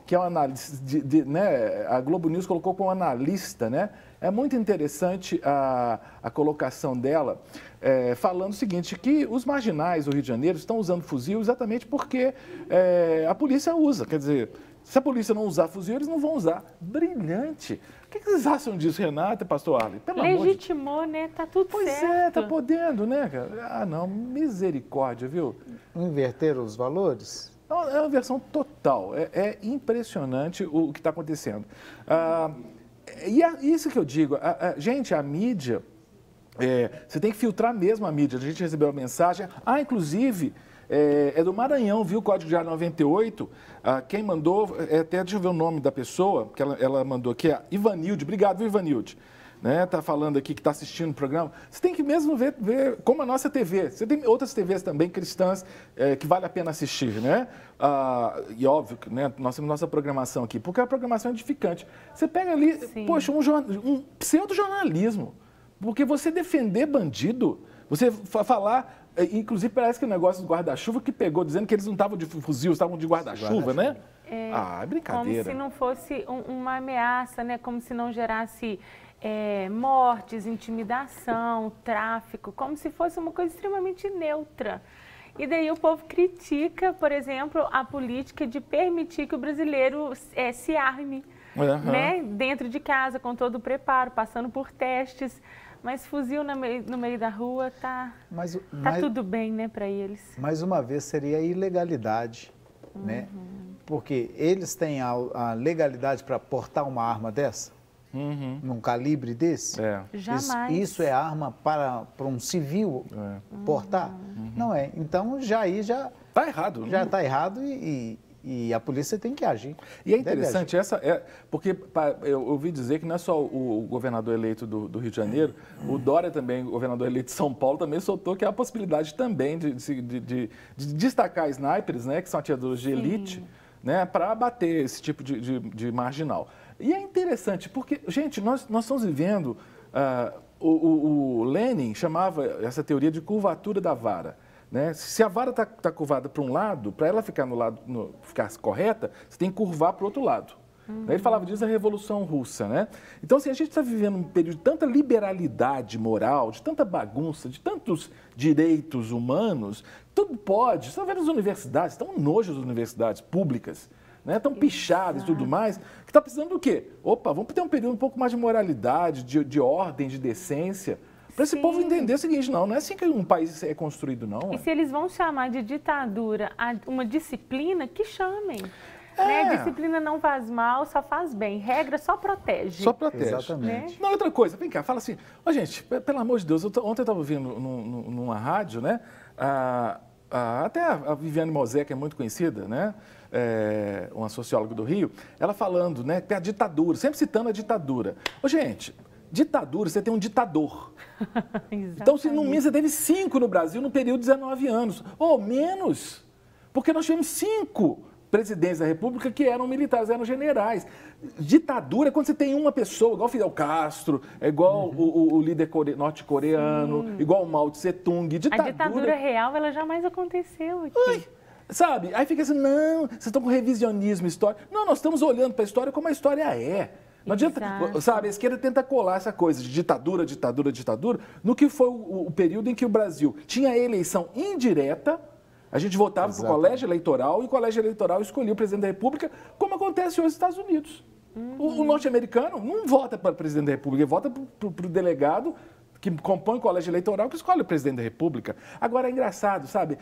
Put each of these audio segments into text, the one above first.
que é um analista, né, a Globo News colocou como analista, né? É muito interessante a colocação dela, falando o seguinte, que os marginais do Rio de Janeiro estão usando fuzil exatamente porque a polícia usa. Quer dizer, se a polícia não usar fuzil, eles não vão usar. Brilhante! O que vocês acham disso, Renata e pastor Arlen? Legitimou, né? Tá tudo certo. Pois é, tá podendo, né, cara? Ah, não, misericórdia, viu? Inverteram os valores? É uma versão total. É impressionante o que está acontecendo. Isso que eu digo, gente, a mídia, você tem que filtrar mesmo a mídia. A gente recebeu a mensagem, inclusive, é do Maranhão, viu, o Código de Área 98, quem mandou, até deixa eu ver o nome da pessoa, que ela mandou aqui, é Ivanilde. Obrigado, Ivanilde. Tá falando aqui que está assistindo o programa. Você tem que mesmo ver como a nossa TV. Você tem outras TVs também cristãs que vale a pena assistir, né? E óbvio que nós temos nossa programação aqui, porque a programação é edificante. Você pega ali, sim, poxa, um pseudo-jornalismo. Porque você defender bandido, você falar, inclusive parece que o negócio do guarda-chuva que pegou, dizendo que eles não estavam de fuzil, estavam de guarda-chuva, né? É brincadeira. Como se não fosse uma ameaça, né? Como se não gerasse mortes, intimidação, tráfico, como se fosse uma coisa extremamente neutra. E daí o povo critica, por exemplo, a política de permitir que o brasileiro se arme, né? Dentro de casa, com todo o preparo, passando por testes. Mas fuzil no meio da rua tá tudo bem, né, para eles. Mais uma vez seria a ilegalidade, né? Porque eles têm a legalidade para portar uma arma dessa? Num calibre desse? Jamais. Isso é arma para um civil portar? Não é. Então, já está errado. Já está errado e a polícia tem que agir. E é interessante, porque eu ouvi dizer que não é só o governador eleito do Rio de Janeiro, o Dória também, o governador eleito de São Paulo, também soltou que há a possibilidade também de destacar snipers, né, que são atiradores de elite, né, para abater esse tipo de marginal. E é interessante, porque, gente, nós estamos vivendo, o Lenin chamava essa teoria de curvatura da vara. Né? Se a vara está curvada para um lado, para ela ficar ficar correta, você tem que curvar para o outro lado. Ele falava disso na Revolução Russa. Né? Então, assim, a gente está vivendo um período de tanta liberalidade moral, de tanta bagunça, de tantos direitos humanos, tudo pode. Você está vendo as universidades, estão nojo as universidades públicas. Tão pichadas e tudo mais, que está precisando do quê? Opa, vamos ter um período um pouco mais de moralidade, de ordem, de decência, para esse povo entender o seguinte, não é assim que um país é construído, não. E se eles vão chamar de ditadura uma disciplina, que chamem. Né? Disciplina não faz mal, só faz bem. Regra só protege. Só protege. Exatamente. Né? Não, outra coisa, vem cá, fala assim, gente, pelo amor de Deus, ontem eu estava ouvindo numa rádio, né? Até a Viviane Mosé, que é muito conhecida, né? Uma socióloga do Rio, ela falando, né, que a ditadura, sempre citando a ditadura. Gente, ditadura, você tem um ditador. Então, se no mínimo você teve 5 no Brasil no período de 19 anos, ou menos, porque nós tivemos 5 presidentes da República que eram militares, eram generais. Ditadura é quando você tem uma pessoa, igual Fidel Castro, igual o líder norte-coreano, igual o Mao Tse-tung. A ditadura real, ela jamais aconteceu aqui. Sabe? Aí fica assim, não, vocês estão com revisionismo histórico. Não, nós estamos olhando para a história como a história é. Não adianta, sabe, a esquerda tenta colar essa coisa de ditadura, ditadura, ditadura, no que foi o período em que o Brasil tinha eleição indireta, a gente votava para o colégio eleitoral e o colégio eleitoral escolhia o presidente da República, como acontece hoje nos Estados Unidos. O norte-americano não vota para o presidente da República, ele vota para o delegado que compõe o colégio eleitoral que escolhe o presidente da República. Agora, é engraçado, sabe?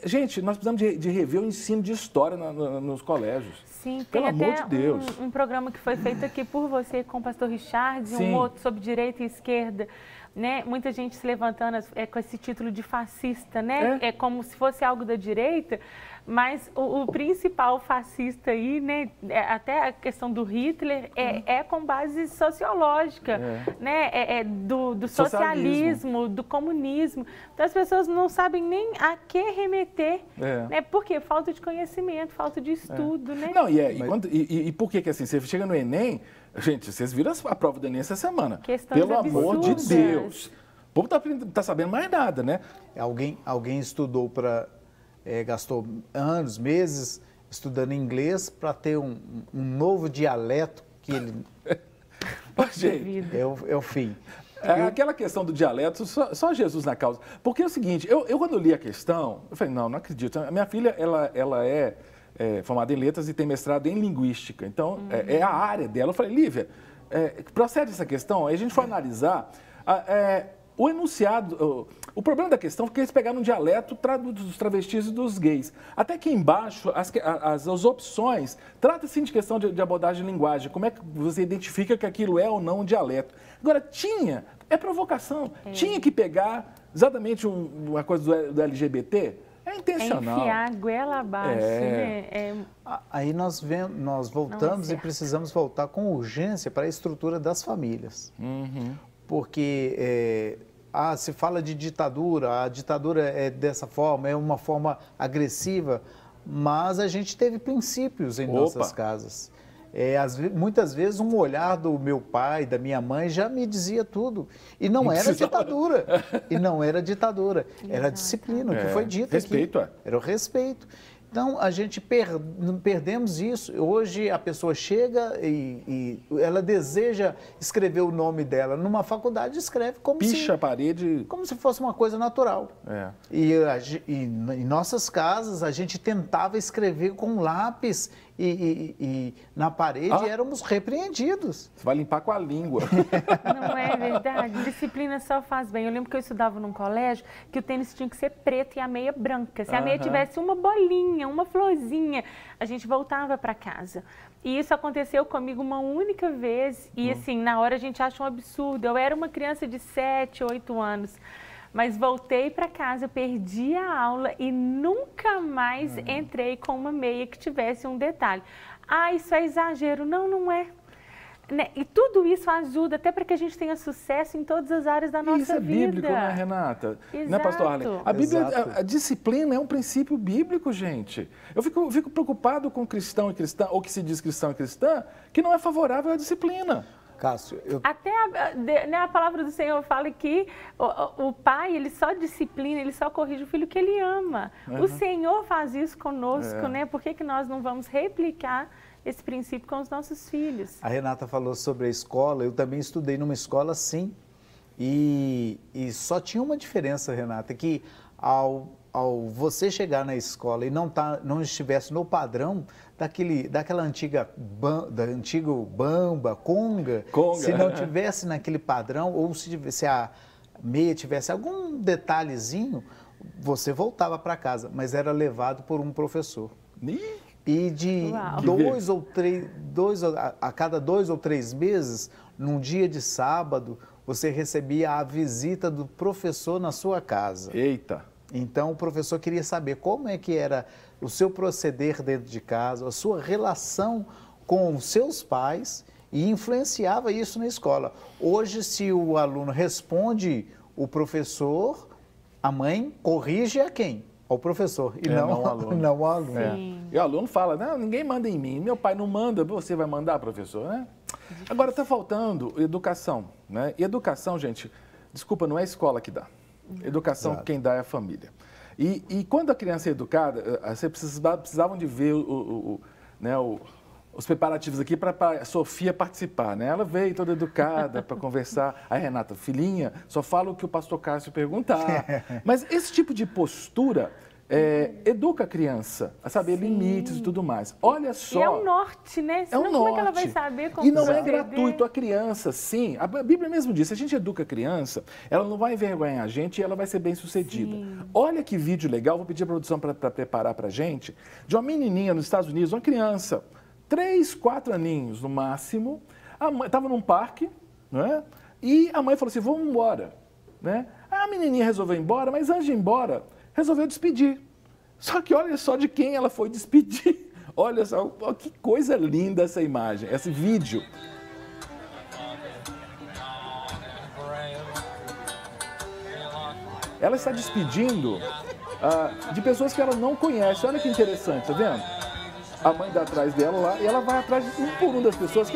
Gente, nós precisamos de rever o ensino de história nos colégios. Sim, pelo tem amor até de Deus. Um programa que foi feito aqui por você com o pastor Richard, um outro sobre direita e esquerda. Né? Muita gente se levantando com esse título de fascista, né? É como se fosse algo da direita, mas o principal fascista aí, né? Até a questão do Hitler é com base sociológica, né? Do socialismo, do comunismo. Então as pessoas não sabem nem a que remeter, né? Por quê? Falta de conhecimento, falta de estudo, né? Não, e por que assim, você chega no Enem, gente, vocês viram a prova do Enem essa semana. Questões pelo amor de Deus. O povo tá sabendo mais nada, né? Alguém estudou gastou anos, meses estudando inglês para ter um novo dialeto que ele... Gente, é o fim. Aquela questão do dialeto, só Jesus na causa. Porque é o seguinte, eu quando li a questão, eu falei, não acredito. A minha filha, ela é formada em letras e tem mestrado em linguística. Então, é a área dela. Eu falei, Lívia, procede essa questão. Aí a gente foi analisar o enunciado. O problema da questão foi que eles pegaram um dialeto dos travestis e dos gays. Até que embaixo, as opções, trata-se de questão de abordagem de linguagem. Como é que você identifica que aquilo é ou não um dialeto? Agora, é provocação. Tinha que pegar exatamente uma coisa do LGBT. É intencional. É enfiar a goela abaixo, né? Aí nós voltamos e precisamos voltar com urgência para a estrutura das famílias. Porque se fala de ditadura, a ditadura é dessa forma, é uma forma agressiva, mas a gente teve princípios em nossas casas. Muitas vezes um olhar do meu pai, da minha mãe, já me dizia tudo. E não era ditadura. Era disciplina, o que foi dito respeito, aqui. Era o respeito. Então, a gente perdemos isso. Hoje, a pessoa chega e ela deseja escrever o nome dela. Numa faculdade, escreve como picha a parede. Como se fosse uma coisa natural. E em nossas casas, a gente tentava escrever com lápis e na parede éramos repreendidos. Você vai limpar com a língua. Não é verdade? Disciplina só faz bem. Eu lembro que eu estudava num colégio que o tênis tinha que ser preto e a meia branca. Se a meia tivesse uma bolinha, uma florzinha, a gente voltava para casa. E isso aconteceu comigo uma única vez. E assim, na hora a gente acha um absurdo. Eu era uma criança de 7, 8 anos. Mas voltei para casa, perdi a aula e nunca mais entrei com uma meia que tivesse um detalhe. Isso é exagero. Não, não é. Né? E tudo isso ajuda até para que a gente tenha sucesso em todas as áreas da nossa vida. Isso é bíblico, né, Renata? Exato. Né, pastor Arlen? A Bíblia, a disciplina é um princípio bíblico, gente. Eu fico preocupado com cristão e cristã, ou que se diz cristão e cristã, que não é favorável à disciplina. Cássio, Até a palavra do Senhor fala que o pai, ele só disciplina, ele só corrige o filho que ele ama. O Senhor faz isso conosco, né? Por que nós não vamos replicar esse princípio com os nossos filhos? A Renata falou sobre a escola, eu também estudei numa escola, sim. E só tinha uma diferença, Renata, que ao você chegar na escola e não estivesse no padrão daquela antigo bamba, conga, se não tivesse naquele padrão, ou se a meia tivesse algum detalhezinho, você voltava para casa, mas era levado por um professor. E de a cada 2 ou 3 meses, num dia de sábado, você recebia a visita do professor na sua casa. Eita! Então, o professor queria saber como é que era o seu proceder dentro de casa, a sua relação com os seus pais e influenciava isso na escola. Hoje, se o aluno responde o professor, a mãe corrige a quem? Ao professor e não ao aluno. Não ao aluno. E o aluno fala, não, ninguém manda em mim, meu pai não manda, você vai mandar, professor, né? Agora, está faltando educação, né? E educação, gente, desculpa, não é a escola que dá. Educação, quem dá é a família. E quando a criança é educada, você precisavam de ver os preparativos aqui para a Sofia participar, né? Ela veio toda educada para conversar. Aí, Renata, filhinha, só fala o que o pastor Cássio perguntar. Mas esse tipo de postura educa a criança a saber limites e tudo mais. Olha só. E é o norte, né? Senão, como é que ela vai saber como E não é gratuito. A criança, sim. A Bíblia mesmo diz, se a gente educa a criança, ela não vai envergonhar a gente e ela vai ser bem sucedida. Olha que vídeo legal, vou pedir a produção para preparar para a gente, de uma menininha nos Estados Unidos, uma criança, 3, 4 aninhos no máximo, estava num parque, né? E a mãe falou assim, vamos embora, né? A menininha resolveu ir embora, mas antes de ir embora, resolveu despedir. Só que olha só de quem ela foi despedir. Olha só, que coisa linda essa imagem, esse vídeo. Ela está despedindo de pessoas que ela não conhece. Olha que interessante, tá vendo? A mãe está atrás dela lá e ela vai atrás de um por um das pessoas.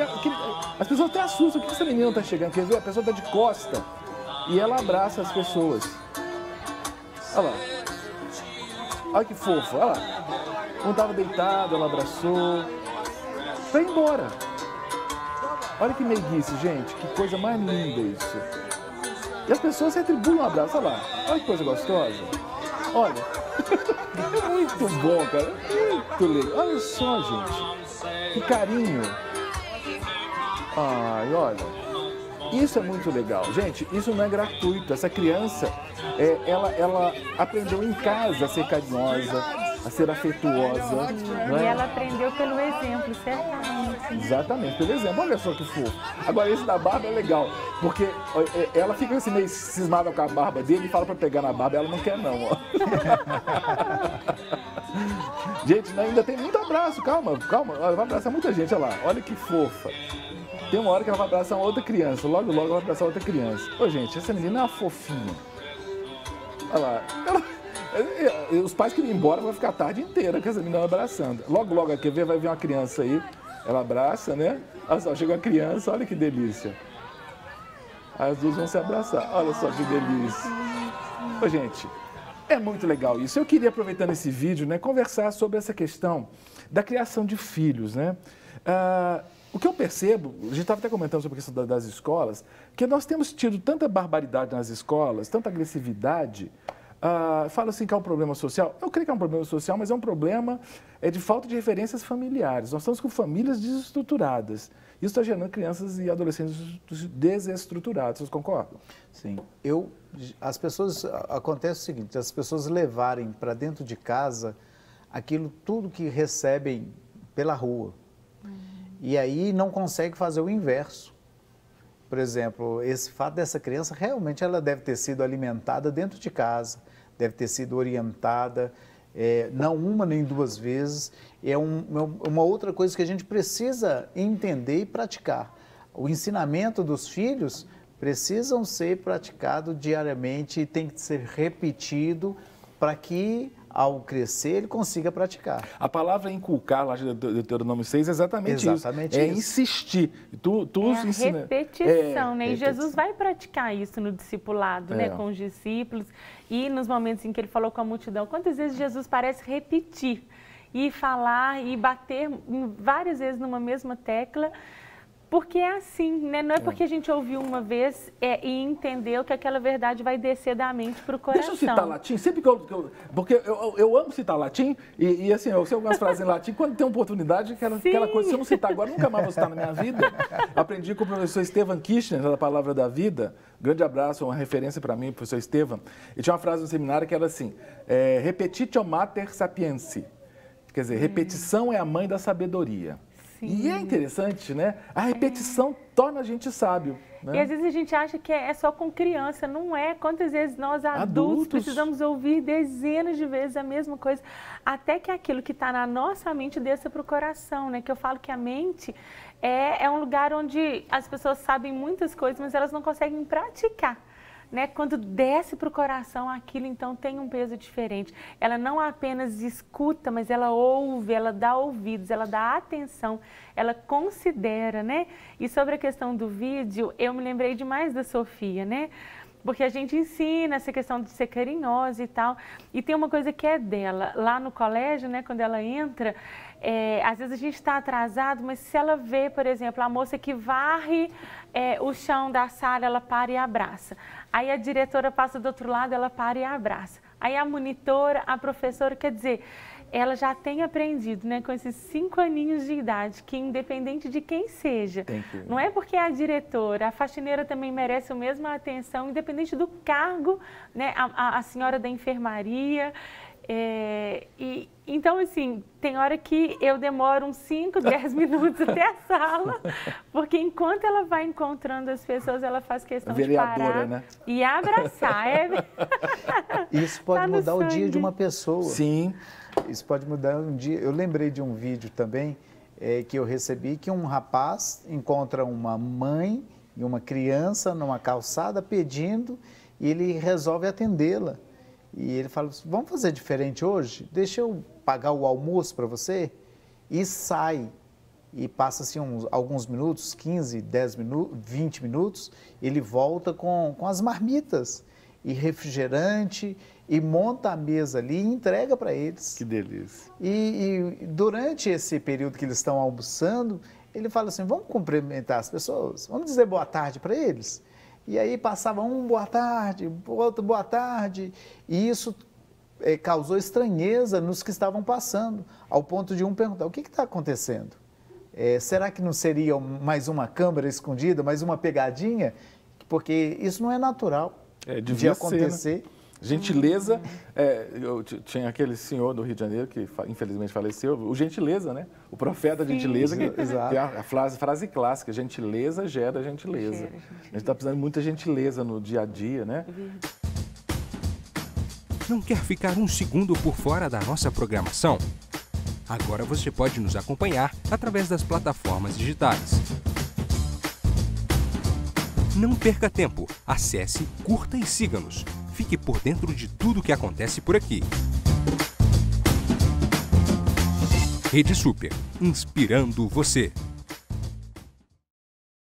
As pessoas até assustam. O que essa menina está chegando? Quer ver? A pessoa está de costa e ela abraça as pessoas. Olha lá. Olha que fofo, olha lá. Um estava deitado, ela abraçou. Foi embora. Olha que meiguice, gente. Que coisa mais linda isso. E as pessoas retribuem um abraço. Olha lá. Olha que coisa gostosa. Olha. É muito bom, cara. Muito legal. Olha só, gente. Que carinho. Ai, olha. Isso é muito legal. Gente, isso não é gratuito. Essa criança, ela aprendeu em casa a ser carinhosa, a ser afetuosa. E ela aprendeu pelo exemplo, certamente. Exatamente, pelo exemplo. Olha só que fofo. Agora, esse da barba é legal, porque ela fica assim meio cismada com a barba dele e fala pra pegar na barba, ela não quer não, ó. Gente, ainda tem muito abraço, calma. Ela vai abraçar muita gente, olha lá. Olha que fofa. Tem uma hora que ela vai abraçar uma outra criança, logo ela vai abraçar outra criança. Ô, gente, essa menina é uma fofinha. Olha lá. Os pais queriam ir embora, vai ficar a tarde inteira com essa menina abraçando. Logo, quer ver, vai vir uma criança aí, ela abraça, né? Olha só, chega uma criança, olha que delícia. Aí as duas vão se abraçar, olha só que delícia. Ô, gente, é muito legal isso. Eu queria, aproveitando esse vídeo, né, conversar sobre essa questão da criação de filhos, né? O que eu percebo, a gente estava até comentando sobre a questão das escolas, que nós temos tido tanta barbaridade nas escolas, tanta agressividade. Fala assim que é um problema social. Eu creio que é um problema social, mas é um problema de falta de referências familiares. Nós estamos com famílias desestruturadas. Isso está gerando crianças e adolescentes desestruturados. Vocês concordam? Sim. Acontece o seguinte, as pessoas levarem para dentro de casa aquilo tudo que recebem pela rua. E aí não consegue fazer o inverso. Por exemplo, esse fato dessa criança, realmente ela deve ter sido alimentada dentro de casa, deve ter sido orientada, não uma nem duas vezes. É uma outra coisa que a gente precisa entender e praticar. O ensinamento dos filhos precisam ser praticado diariamente e tem que ser repetido para que, ao crescer, ele consiga praticar. A palavra inculcar, lá de Deuteronômio 6, é exatamente isso. É insistir. Repetição, né? E Jesus vai praticar isso no discipulado, né? Com os discípulos e nos momentos em que ele falou com a multidão. Quantas vezes Jesus parece repetir e falar e bater várias vezes numa mesma tecla? Porque é assim, né? Não é porque a gente ouviu uma vez e entendeu que aquela verdade vai descer da mente para o coração. Deixa eu citar latim, sempre que porque eu amo citar latim, e assim, eu sei algumas frases em latim, quando tem uma oportunidade, aquela coisa, se eu não citar agora, nunca mais vou citar na minha vida. Aprendi com o professor Estevan Kirchner, da Palavra da Vida, grande abraço, uma referência para mim, professor Estevan, e tinha uma frase no seminário que era assim, repetitio mater sapiensi, quer dizer, repetição é a mãe da sabedoria. Sim. E é interessante, né? A repetição torna a gente sábio. Né? E às vezes a gente acha que é só com criança, não é? Quantas vezes nós adultos precisamos ouvir dezenas de vezes a mesma coisa, até que aquilo que está na nossa mente desça para o coração, né? Que eu falo que a mente é um lugar onde as pessoas sabem muitas coisas, mas elas não conseguem praticar. Né? Quando desce para o coração, aquilo então tem um peso diferente. Ela não apenas escuta, mas ela ouve, ela dá ouvidos, ela dá atenção, ela considera, né? E sobre a questão do vídeo, eu me lembrei demais da Sofia, né? Porque a gente ensina essa questão de ser carinhosa e tal. E tem uma coisa que é dela. Lá no colégio, né, quando ela entra, às vezes a gente está atrasado, mas se ela vê, por exemplo, a moça que varre o chão da sala, ela para e abraça. Aí a diretora passa do outro lado, ela para e abraça. Aí a monitora, a professora, quer dizer, ela já tem aprendido, né, com esses 5 aninhos de idade, que independente de quem seja, não é porque é a diretora, a faxineira também merece a mesma atenção, independente do cargo, né, a senhora da enfermaria. Então, assim, tem hora que eu demoro uns 5, 10 minutos até a sala, porque enquanto ela vai encontrando as pessoas, ela faz questão de parar, né? E abraçar. Isso pode mudar o dia de uma pessoa. Sim. Isso pode mudar um dia. Eu lembrei de um vídeo também que eu recebi, que um rapaz encontra uma mãe e uma criança numa calçada pedindo e ele resolve atendê-la. E ele fala, vamos fazer diferente hoje? Deixa eu pagar o almoço para você? E sai. E passa assim alguns minutos, 15, 10 minutos, 20 minutos, ele volta com as marmitas e refrigerante e monta a mesa ali e entrega para eles. Que delícia. E durante esse período que eles estão almoçando, ele fala assim, vamos cumprimentar as pessoas, vamos dizer boa tarde para eles. E aí passava um boa tarde, outro boa tarde, e isso causou estranheza nos que estavam passando, ao ponto de um perguntar, o que está acontecendo? Será que não seria mais uma câmera escondida, mais uma pegadinha? Porque isso não é natural de acontecer. Ser, né? Gentileza, eu tinha aquele senhor do Rio de Janeiro que infelizmente faleceu, o Gentileza, né? O profeta Gentileza, que é a frase clássica, gentileza gera gentileza. A gente está precisando de muita gentileza no dia a dia, né? Não quer ficar um segundo por fora da nossa programação? Agora você pode nos acompanhar através das plataformas digitais. Não perca tempo, acesse, curta e siga-nos. Fique por dentro de tudo o que acontece por aqui. Rede Super, inspirando você.